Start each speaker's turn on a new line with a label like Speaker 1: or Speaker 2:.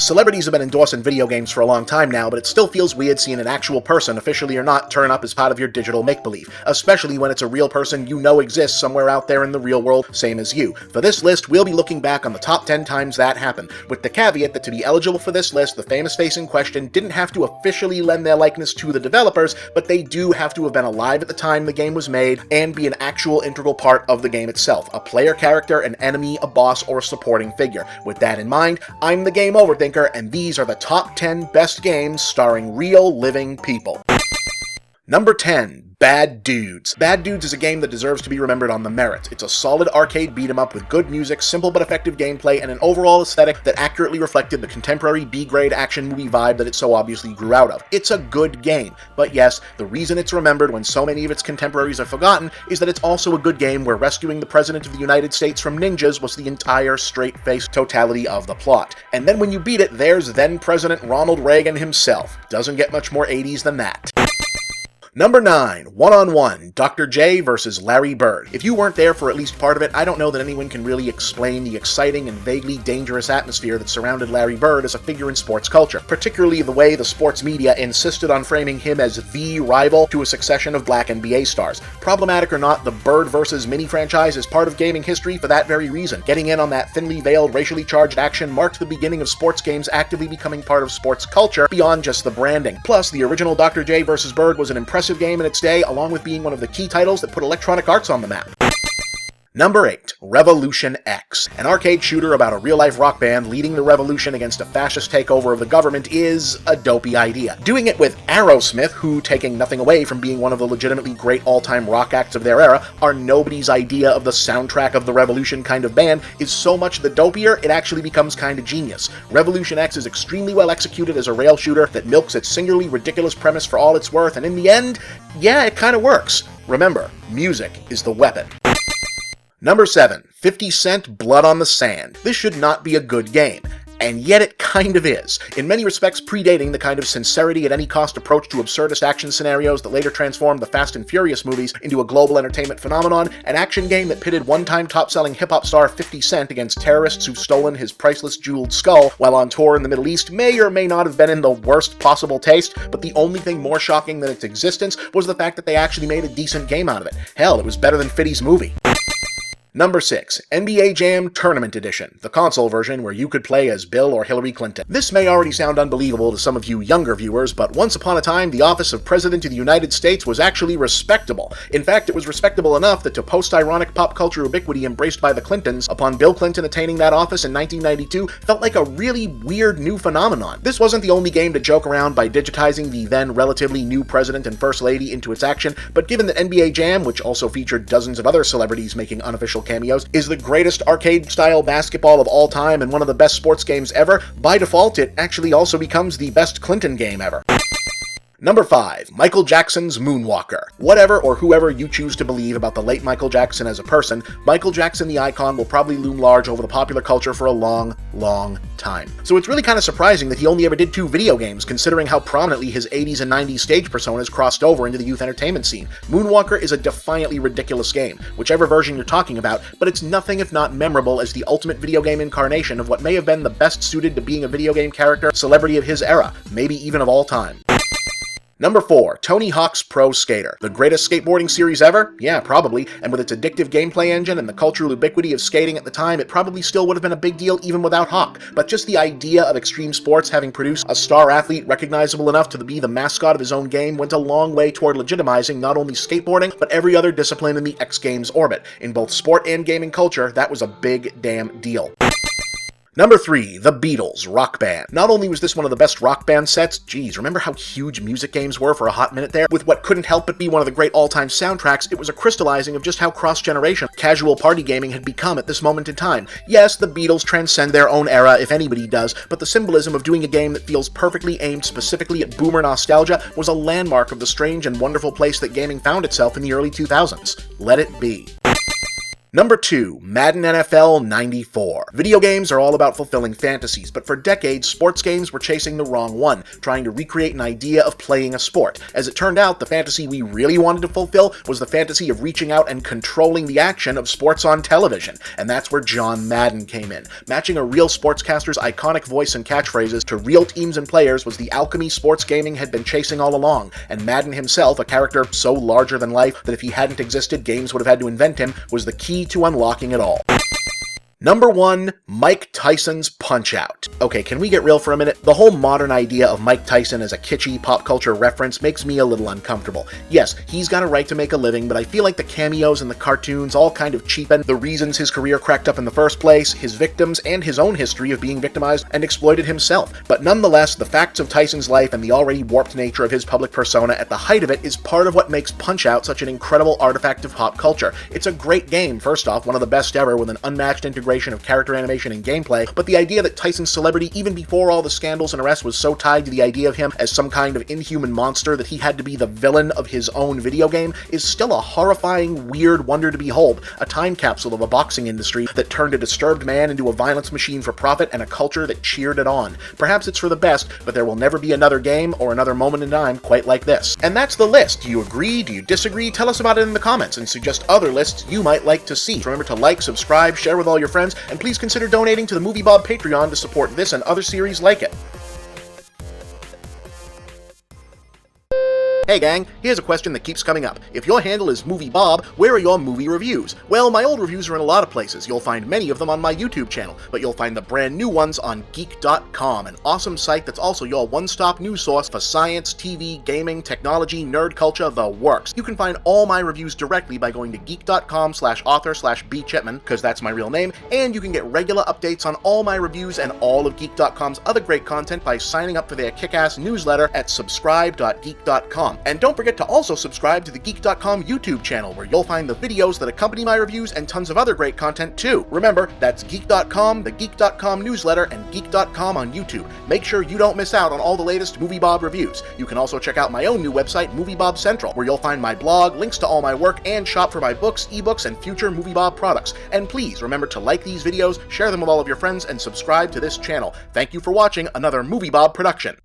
Speaker 1: Celebrities have been endorsing video games for a long time now, but it still feels weird seeing an actual person, officially or not, turn up as part of your digital make-believe, especially when it's a real person you know exists somewhere out there in the real world, same as you. For this list, we'll be looking back on the top 10 times that happened, with the caveat that to be eligible for this list, the famous face in question didn't have to officially lend their likeness to the developers, but they do have to have been alive at the time the game was made and be an actual integral part of the game itself, a player character, an enemy, a boss, or a supporting figure. With that in mind, I'm the Game OverThinker, and these are the top 10 best games starring real living people. Number 10. Bad Dudes. Bad Dudes is a game that deserves to be remembered on the merits. It's a solid arcade beat-em-up with good music, simple but effective gameplay, and an overall aesthetic that accurately reflected the contemporary B-grade action movie vibe that it so obviously grew out of. It's a good game, but yes, the reason it's remembered when so many of its contemporaries are forgotten is that it's also a good game where rescuing the President of the United States from ninjas was the entire straight-faced totality of the plot. And then when you beat it, there's then-President Ronald Reagan himself. Doesn't get much more 80s than that. Number 9. One-on-One, Dr. J versus Larry Bird. If you weren't there for at least part of it, I don't know that anyone can really explain the exciting and vaguely dangerous atmosphere that surrounded Larry Bird as a figure in sports culture, particularly the way the sports media insisted on framing him as the rival to a succession of black NBA stars. Problematic or not, the Bird vs. Mini franchise is part of gaming history for that very reason. Getting in on that thinly veiled, racially charged action marked the beginning of sports games actively becoming part of sports culture beyond just the branding. Plus, the original Dr. J vs. Bird was an impressive game in its day, along with being one of the key titles that put Electronic Arts on the map. Number 8. Revolution X. An arcade shooter about a real-life rock band leading the revolution against a fascist takeover of the government is a dopey idea. Doing it with Aerosmith, who, taking nothing away from being one of the legitimately great all-time rock acts of their era, are nobody's idea of the soundtrack of the revolution kind of band, is so much the dopier, it actually becomes kinda genius. Revolution X is extremely well executed as a rail shooter that milks its singularly ridiculous premise for all it's worth, and in the end, yeah, it kinda works. Remember, music is the weapon. Number 7. 50 Cent Blood on the Sand. This should not be a good game, and yet it kind of is, in many respects predating the kind of sincerity at any cost approach to absurdist action scenarios that later transformed the Fast and Furious movies into a global entertainment phenomenon. An action game that pitted one-time top-selling hip-hop star 50 Cent against terrorists who've stolen his priceless jeweled skull while on tour in the Middle East may or may not have been in the worst possible taste, but the only thing more shocking than its existence was the fact that they actually made a decent game out of it. Hell, it was better than 50's movie. Number 6. NBA Jam Tournament Edition, the console version where you could play as Bill or Hillary Clinton. This may already sound unbelievable to some of you younger viewers, but once upon a time, the office of President of the United States was actually respectable. In fact, it was respectable enough that to post-ironic pop culture ubiquity embraced by the Clintons upon Bill Clinton attaining that office in 1992 felt like a really weird new phenomenon. This wasn't the only game to joke around by digitizing the then relatively new President and First Lady into its action, but given that NBA Jam, which also featured dozens of other celebrities making unofficial cameos, is the greatest arcade-style basketball of all time and one of the best sports games ever, by default it actually also becomes the best Clinton game ever. Number 5. Michael Jackson's Moonwalker. Whatever or whoever you choose to believe about the late Michael Jackson as a person, Michael Jackson the icon will probably loom large over the popular culture for a long, long time. So it's really kind of surprising that he only ever did 2 video games, considering how prominently his 80s and 90s stage personas crossed over into the youth entertainment scene. Moonwalker is a defiantly ridiculous game, whichever version you're talking about, but it's nothing if not memorable as the ultimate video game incarnation of what may have been the best suited to being a video game character celebrity of his era, maybe even of all time. Number 4. Tony Hawk's Pro Skater. The greatest skateboarding series ever? Yeah, probably, and with its addictive gameplay engine and the cultural ubiquity of skating at the time, it probably still would have been a big deal even without Hawk. But just the idea of extreme sports having produced a star athlete recognizable enough to be the mascot of his own game went a long way toward legitimizing not only skateboarding, but every other discipline in the X Games orbit. In both sport and gaming culture, that was a big damn deal. Number 3. The Beatles Rock Band. Not only was this one of the best rock band sets, geez, remember how huge music games were for a hot minute there? With what couldn't help but be one of the great all-time soundtracks, it was a crystallizing of just how cross-generation casual party gaming had become at this moment in time. Yes, the Beatles transcend their own era, if anybody does, but the symbolism of doing a game that feels perfectly aimed specifically at boomer nostalgia was a landmark of the strange and wonderful place that gaming found itself in the early 2000s. Let it be. Number 2. Madden NFL 94. Video games are all about fulfilling fantasies, but for decades, sports games were chasing the wrong one, trying to recreate an idea of playing a sport. As it turned out, the fantasy we really wanted to fulfill was the fantasy of reaching out and controlling the action of sports on television, and that's where John Madden came in. Matching a real sportscaster's iconic voice and catchphrases to real teams and players was the alchemy sports gaming had been chasing all along, and Madden himself, a character so larger than life that if he hadn't existed, games would have had to invent him, was the key to unlocking it all. Number 1. Mike Tyson's Punch-Out! Okay, can we get real for a minute? The whole modern idea of Mike Tyson as a kitschy pop culture reference makes me a little uncomfortable. Yes, he's got a right to make a living, but I feel like the cameos and the cartoons all kind of cheapen the reasons his career cracked up in the first place, his victims, and his own history of being victimized and exploited himself. But nonetheless, the facts of Tyson's life and the already warped nature of his public persona at the height of it is part of what makes Punch-Out such an incredible artifact of pop culture. It's a great game, first off, one of the best ever, with an unmatched integration of character animation and gameplay, but the idea that Tyson's celebrity, even before all the scandals and arrests, was so tied to the idea of him as some kind of inhuman monster that he had to be the villain of his own video game is still a horrifying, weird wonder to behold, a time capsule of a boxing industry that turned a disturbed man into a violence machine for profit and a culture that cheered it on. Perhaps it's for the best, but there will never be another game or another moment in time quite like this. And that's the list. Do you agree? Do you disagree? Tell us about it in the comments and suggest other lists you might like to see. Remember to like, subscribe, share with all your friends, and please consider donating to the Movie Bob Patreon to support this and other series like it. Hey gang, here's a question that keeps coming up. If your handle is Movie Bob, where are your movie reviews? Well, my old reviews are in a lot of places. You'll find many of them on my YouTube channel, but you'll find the brand new ones on Geek.com, an awesome site that's also your one-stop news source for science, TV, gaming, technology, nerd culture, the works. You can find all my reviews directly by going to geek.com/author/bchipman, because that's my real name, and you can get regular updates on all my reviews and all of Geek.com's other great content by signing up for their kick-ass newsletter at subscribe.geek.com. And don't forget to also subscribe to the Geek.com YouTube channel, where you'll find the videos that accompany my reviews and tons of other great content too. Remember, that's Geek.com, the Geek.com newsletter, and Geek.com on YouTube. Make sure you don't miss out on all the latest Movie Bob reviews. You can also check out my own new website, Movie Bob Central, where you'll find my blog, links to all my work, and shop for my books, ebooks, and future Movie Bob products. And please remember to like these videos, share them with all of your friends, and subscribe to this channel. Thank you for watching another Movie Bob production.